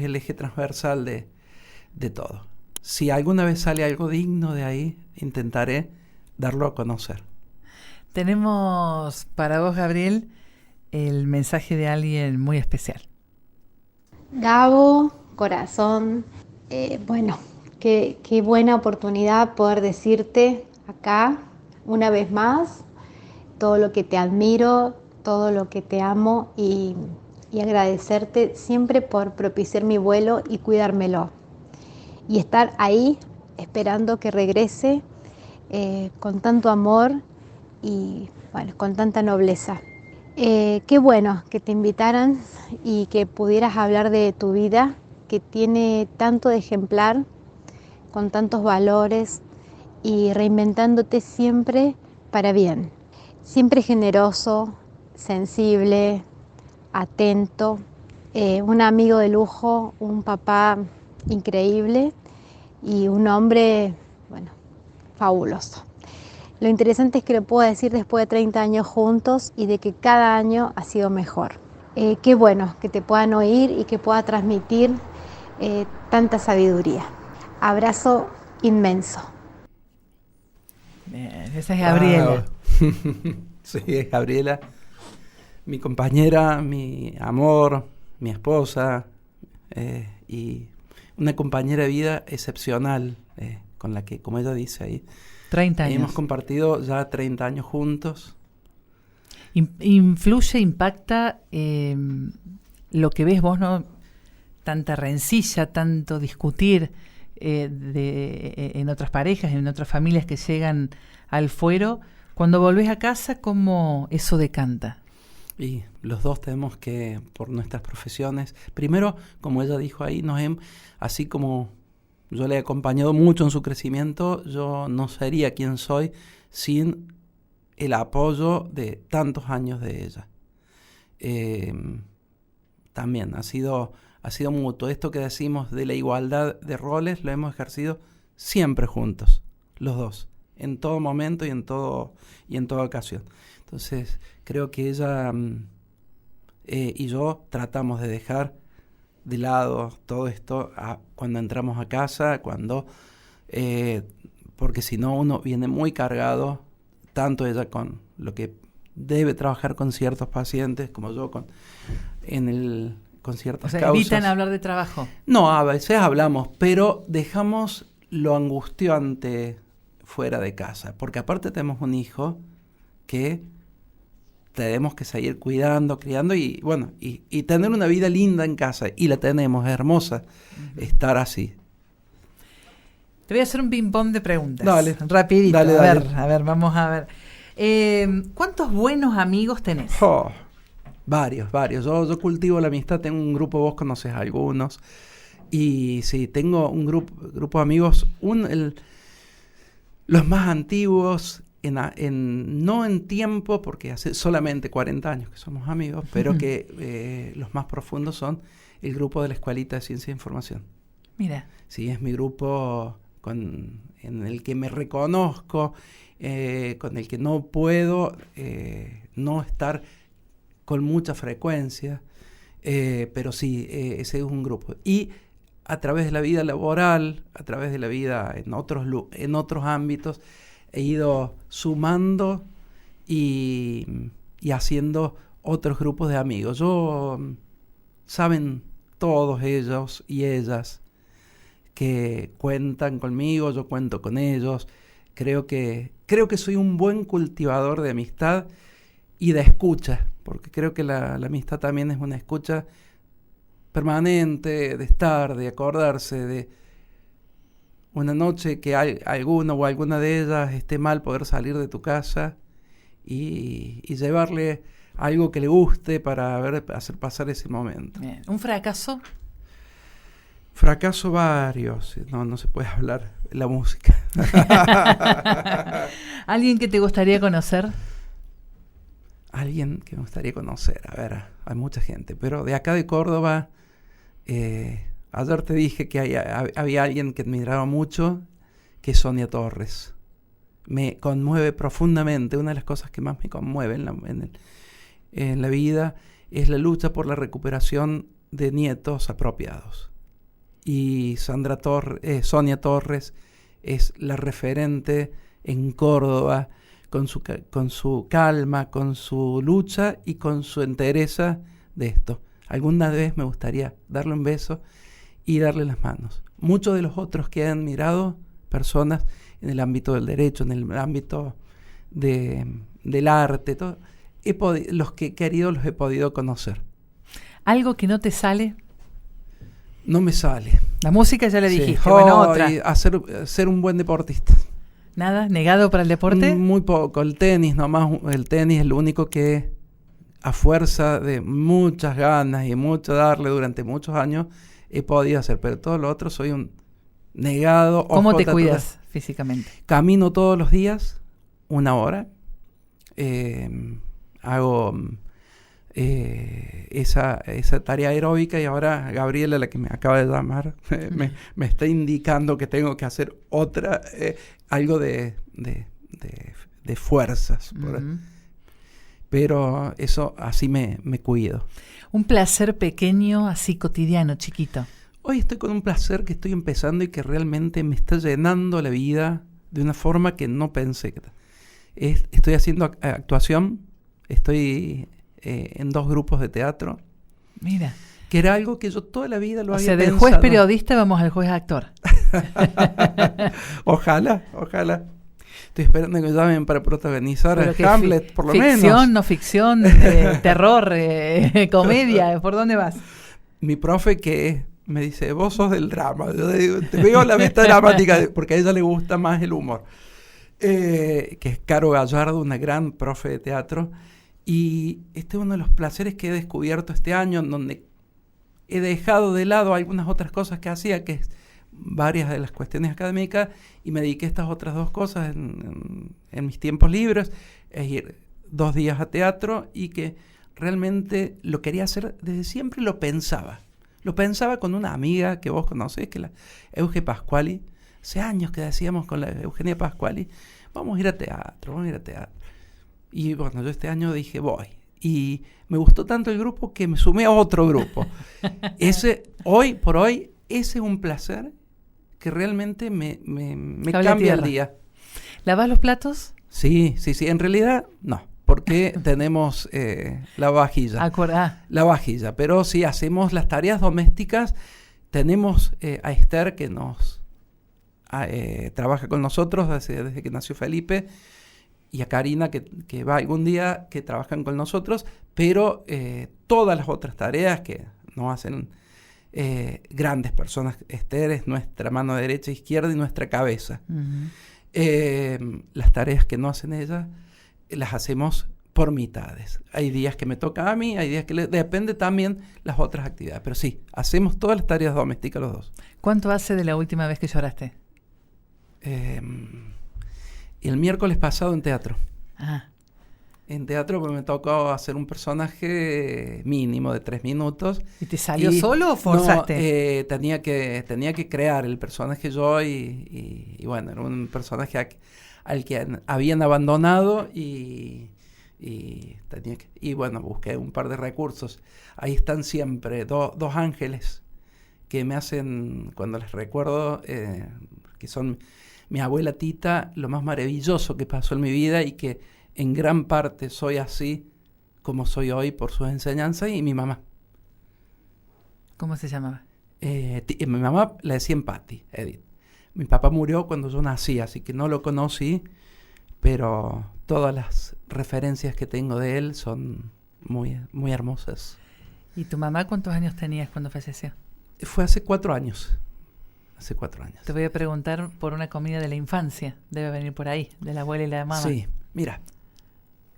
Speaker 2: el eje transversal de todo. Si alguna vez sale algo digno de ahí, intentaré darlo a conocer.
Speaker 1: Tenemos para vos, Gabriel, el mensaje de alguien muy especial.
Speaker 3: Gabo, corazón, qué buena oportunidad poder decirte acá una vez más todo lo que te admiro, todo lo que te amo y agradecerte siempre por propiciar mi vuelo y cuidármelo y estar ahí esperando que regrese con tanto amor y con tanta nobleza. Qué bueno que te invitaran y que pudieras hablar de tu vida, que tiene tanto de ejemplar, con tantos valores y reinventándote siempre para bien. Siempre generoso, sensible, atento, un amigo de lujo, un papá increíble y un hombre, fabuloso. Lo interesante es que lo puedo decir después de 30 años juntos y de que cada año ha sido mejor. Qué bueno que te puedan oír y que pueda transmitir tanta sabiduría. Abrazo inmenso.
Speaker 1: Bien, esa es Gabriela.
Speaker 2: Wow. Sí, es Gabriela, mi compañera, mi amor, mi esposa, y una compañera de vida excepcional, con la que, como ella dice ahí,
Speaker 1: 30 años.
Speaker 2: Hemos compartido ya 30 años juntos.
Speaker 1: Influye, impacta lo que ves vos, ¿no? Tanta rencilla, tanto discutir en otras parejas, en otras familias que llegan al fuero. Cuando volvés a casa, ¿cómo eso decanta?
Speaker 2: Y los dos tenemos que, por nuestras profesiones, primero, como ella dijo ahí, así como yo le he acompañado mucho en su crecimiento, yo no sería quien soy sin el apoyo de tantos años de ella. También ha sido mutuo. Esto que decimos de la igualdad de roles lo hemos ejercido siempre juntos, los dos, en todo momento y en toda ocasión. Entonces, creo que ella y yo tratamos de dejar de lado todo esto cuando entramos a casa, porque si no uno viene muy cargado, tanto ella con lo que debe trabajar con ciertos pacientes, como yo con ciertas causas.
Speaker 1: ¿Evitan hablar de trabajo?
Speaker 2: No, a veces hablamos, pero dejamos lo angustiante fuera de casa, porque aparte tenemos un hijo que tenemos que seguir cuidando, criando y bueno, y tener una vida linda en casa, y la tenemos, es hermosa estar así.
Speaker 1: Te voy a hacer un ping-pong de preguntas.
Speaker 2: Dale.
Speaker 1: Rapidito.
Speaker 2: Dale.
Speaker 1: A ver, vamos a ver. ¿Cuántos buenos amigos tenés?
Speaker 2: Oh, varios. Yo cultivo la amistad, tengo un grupo, vos conoces a algunos. Y sí, tengo un grupo de amigos, los más antiguos, no en tiempo, porque hace solamente 40 años que somos amigos, pero que los más profundos son el grupo de la Escuelita de Ciencia e Información.
Speaker 1: Mira.
Speaker 2: Sí, es mi grupo en el que me reconozco, con el que no puedo no estar con mucha frecuencia, pero sí, ese es un grupo. Y a través de la vida laboral, a través de la vida en otros ámbitos, he ido sumando y haciendo otros grupos de amigos. Saben todos ellos y ellas que cuentan conmigo, yo cuento con ellos. Creo que soy un buen cultivador de amistad y de escucha, porque creo que la amistad también es una escucha permanente, de estar, de acordarse, de una noche que alguno o alguna de ellas esté mal, poder salir de tu casa y llevarle algo que le guste para hacer pasar ese momento.
Speaker 1: Bien. ¿Un fracaso?
Speaker 2: Fracaso varios, no se puede hablar de la música.
Speaker 1: ¿Alguien que te gustaría conocer?
Speaker 2: Alguien que me gustaría conocer, a ver, hay mucha gente, pero de acá de Córdoba, ayer te dije que había alguien que admiraba mucho, que es Sonia Torres. Me conmueve profundamente, una de las cosas que más me conmueve en la vida es la lucha por la recuperación de nietos apropiados. Y Sonia Torres es la referente en Córdoba con su calma, con su lucha y con su entereza de esto. Alguna vez me gustaría darle un beso y darle las manos. Muchos de los otros que han admirado, personas en el ámbito del derecho, en el ámbito del arte, todo, los que he querido los he podido conocer.
Speaker 1: ¿Algo que no te sale?
Speaker 2: No me sale.
Speaker 1: La música ya le dijiste,
Speaker 2: sí.
Speaker 1: Bueno, otra.
Speaker 2: Ser un buen deportista.
Speaker 1: ¿Nada? ¿Negado para el deporte?
Speaker 2: Muy poco. El tenis nomás. El tenis es lo único que, a fuerza de muchas ganas y mucho darle durante muchos años, he podido hacer. Pero todo lo otro soy un negado.
Speaker 1: ¿Cómo te cuidas físicamente?
Speaker 2: Camino todos los días, 1 hora. Hago esa tarea aeróbica, y ahora Gabriela, la que me acaba de llamar, me está indicando que tengo que hacer algo de de fuerzas. Pero eso, así me cuido.
Speaker 1: Un placer pequeño, así cotidiano, chiquito.
Speaker 2: Hoy estoy con un placer que estoy empezando y que realmente me está llenando la vida de una forma que no pensé. Estoy haciendo actuación, estoy en 2 grupos de teatro.
Speaker 1: Mira.
Speaker 2: Que era algo que yo toda la vida lo había pensado.
Speaker 1: O sea, del juez periodista vamos al juez actor.
Speaker 2: Ojalá. Estoy esperando que me llamen para protagonizar a Hamlet, por lo menos.
Speaker 1: Ficción, no ficción, terror, comedia, ¿por dónde vas?
Speaker 2: Mi profe que me dice, vos sos del drama. Yo digo, te veo la vista dramática, porque a ella le gusta más el humor. Que es Caro Gallardo, una gran profe de teatro. Y este es uno de los placeres que he descubierto este año, en donde he dejado de lado algunas otras cosas que hacía, que es varias de las cuestiones académicas, y me dediqué a estas otras 2 cosas en mis tiempos libres, es ir 2 días a teatro, y que realmente lo quería hacer desde siempre y lo pensaba. Lo pensaba con una amiga que vos conocés, que es la Euge Pascuali. Hace años que decíamos con la Eugenia Pascuali, vamos a ir a teatro. Y bueno, yo este año dije, voy. Y me gustó tanto el grupo que me sumé a otro grupo. Hoy por hoy, ese es un placer que realmente me cambia el día.
Speaker 1: ¿Lavas los platos?
Speaker 2: Sí. En realidad, no. Porque tenemos la vajilla. La vajilla. Pero sí, hacemos las tareas domésticas. Tenemos a Esther que nos trabaja con nosotros desde que nació Felipe. Y a Karina, que va algún día, que trabajan con nosotros, pero todas las otras tareas que nos hacen grandes personas. Esther es nuestra mano derecha, izquierda y nuestra cabeza. Las tareas que no hacen ellas, las hacemos por mitades. Hay días que me toca a mí, hay días que depende también las otras actividades. Pero sí, hacemos todas las tareas domésticas los 2.
Speaker 1: ¿Cuánto hace de la última vez que lloraste?
Speaker 2: El miércoles pasado en teatro.
Speaker 1: Ah.
Speaker 2: En teatro me tocó hacer un personaje mínimo de 3 minutos.
Speaker 1: ¿Y te salió solo o forzaste?
Speaker 2: No, tenía que crear el personaje yo y bueno, era un personaje al que habían abandonado y bueno, busqué un par de recursos. Ahí están siempre 2 ángeles que me hacen, cuando les recuerdo, que son mi abuela Tita, lo más maravilloso que pasó en mi vida y que en gran parte soy así como soy hoy por sus enseñanzas, y mi mamá.
Speaker 1: ¿Cómo se llamaba?
Speaker 2: Mi mamá la decían Patti, Edith. Mi papá murió cuando yo nací, así que no lo conocí, pero todas las referencias que tengo de él son muy, muy hermosas.
Speaker 1: ¿Y tu mamá cuántos años tenías cuando falleció?
Speaker 2: Fue hace 4 años. Hace 4 años.
Speaker 1: Te voy a preguntar por una comida de la infancia. Debe venir por ahí, de la abuela y la mamá.
Speaker 2: Sí, mira.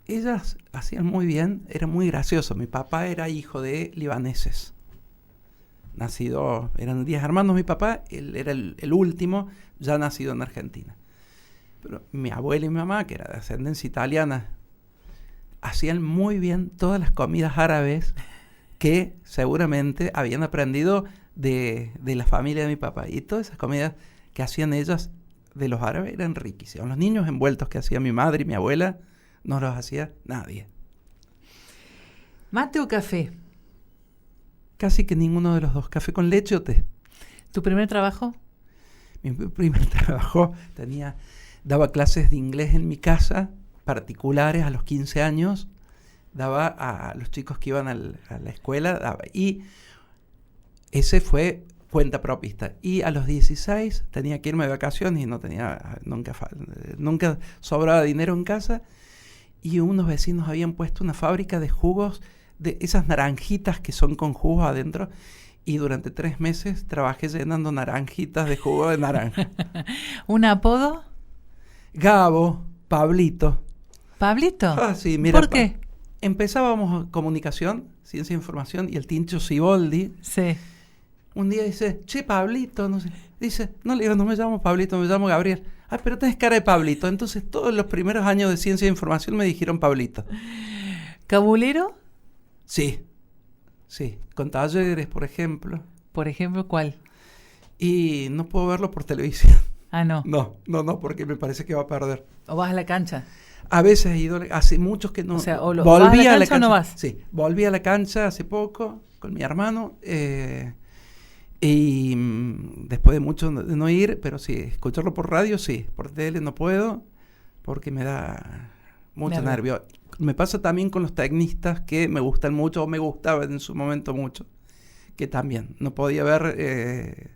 Speaker 2: Ellas hacían muy bien, era muy gracioso. Mi papá era hijo de libaneses. Eran 10 hermanos mi papá, él era el último, ya nacido en Argentina. Pero mi abuela y mi mamá, que era de ascendencia italiana, hacían muy bien todas las comidas árabes que seguramente habían aprendido de la familia de mi papá. Y todas esas comidas que hacían ellas de los árabes eran riquísimas. Los niños envueltos que hacía mi madre y mi abuela no los hacía nadie.
Speaker 1: ¿Mate o café?
Speaker 2: Casi que ninguno de los dos. ¿Café con leche o té?
Speaker 1: ¿Tu primer trabajo?
Speaker 2: Mi primer trabajo daba clases de inglés en mi casa, particulares a los 15 años. Daba a los chicos que iban a la escuela, y ese fue cuenta propista. Y a los 16 tenía que irme de vacaciones y no tenía, nunca sobraba dinero en casa, y unos vecinos habían puesto una fábrica de jugos, de esas naranjitas que son con jugos adentro, y durante 3 meses trabajé llenando naranjitas de jugo de naranja.
Speaker 1: ¿Un apodo?
Speaker 2: Gabo, Pablito.
Speaker 1: ¿Pablito?
Speaker 2: Ah, sí, mira.
Speaker 1: ¿Por qué?
Speaker 2: Empezábamos comunicación, ciencia e información, y el Tincho Siboldi.
Speaker 1: Sí.
Speaker 2: Un día dice, che, Pablito, no sé. Dice, no, le digo, no me llamo Pablito, me llamo Gabriel. Ah, pero tenés cara de Pablito. Entonces todos los primeros años de ciencia e información me dijeron Pablito.
Speaker 1: ¿Cabulero?
Speaker 2: Sí. Con talleres, por ejemplo.
Speaker 1: ¿Por ejemplo cuál?
Speaker 2: Y no puedo verlo por televisión.
Speaker 1: Ah, no.
Speaker 2: No, porque me parece que va a perder.
Speaker 1: ¿O vas a la cancha?
Speaker 2: A veces he ido, hace muchos que no.
Speaker 1: O sea,
Speaker 2: volví
Speaker 1: ¿vas a la cancha o no vas?
Speaker 2: Sí, volví a la cancha hace poco con mi hermano. Y después de mucho de no ir, pero sí, escucharlo por radio, sí. Por tele no puedo, porque me da mucho nervio. Me pasa también con los tecnistas que me gustan mucho, o me gustaban en su momento mucho, que también no podía ver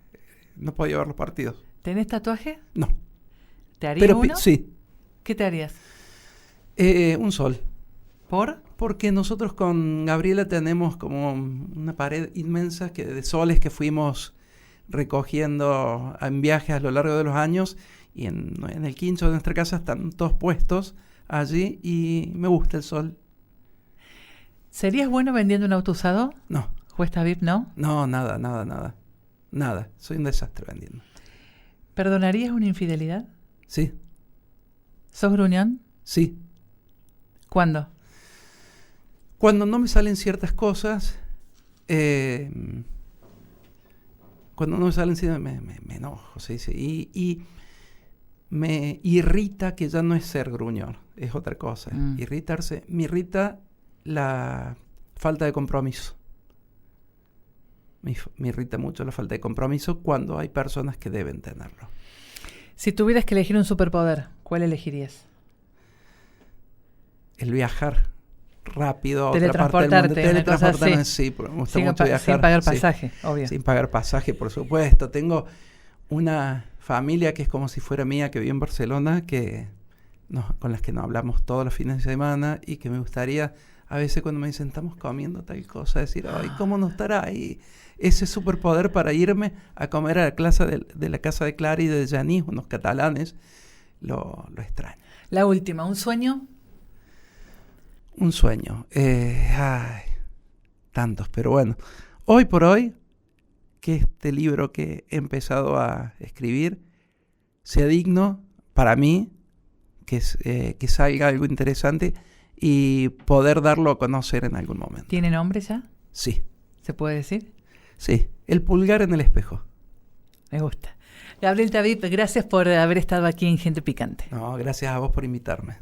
Speaker 2: los partidos.
Speaker 1: ¿Tenés tatuaje?
Speaker 2: No.
Speaker 1: ¿Te harías uno?
Speaker 2: Sí.
Speaker 1: ¿Qué te harías?
Speaker 2: Un sol.
Speaker 1: ¿Por?
Speaker 2: Porque nosotros con Gabriela tenemos como una pared inmensa de soles que fuimos recogiendo en viajes a lo largo de los años, y en el quincho de nuestra casa están todos puestos allí y me gusta el sol.
Speaker 1: ¿Serías bueno vendiendo un auto usado?
Speaker 2: No.
Speaker 1: ¿Juesta VIP no?
Speaker 2: No, nada. Nada. Soy un desastre vendiendo.
Speaker 1: ¿Perdonarías una infidelidad?
Speaker 2: Sí.
Speaker 1: ¿Sos gruñón?
Speaker 2: Sí.
Speaker 1: ¿Cuándo?
Speaker 2: Cuando no me salen ciertas cosas, cuando no me salen me enojo, sí. Y me irrita, que ya no es ser gruñón, es otra cosa. Irritarse, me irrita la falta de compromiso. Me irrita mucho la falta de compromiso cuando hay personas que deben tenerlo.
Speaker 1: Si tuvieras que elegir un superpoder, ¿cuál elegirías?
Speaker 2: El viajar rápido a otra parte del mundo.
Speaker 1: Teletransportarme,
Speaker 2: sí, me gusta mucho viajar.
Speaker 1: Sin pagar pasaje, obvio.
Speaker 2: Sin pagar pasaje, por supuesto. Tengo una familia que es como si fuera mía, que vive en Barcelona, con las que nos hablamos todos los fines de semana, y que me gustaría, a veces cuando me dicen, estamos comiendo tal cosa, decir, ay, ¿cómo no estará ahí ese superpoder para irme a comer a la clase de la casa de Clara y de Yanis, unos catalanes? Lo extraño.
Speaker 1: La última, ¿un sueño?
Speaker 2: Un sueño. Tantos, pero bueno. Hoy por hoy, que este libro que he empezado a escribir sea digno para mí, que salga algo interesante y poder darlo a conocer en algún momento.
Speaker 1: ¿Tiene nombre ya?
Speaker 2: Sí.
Speaker 1: ¿Se puede decir?
Speaker 2: Sí, El pulgar en el espejo.
Speaker 1: Me gusta. Gabriel Tabib, gracias por haber estado aquí en Gente Picante.
Speaker 2: No, gracias a vos por invitarme.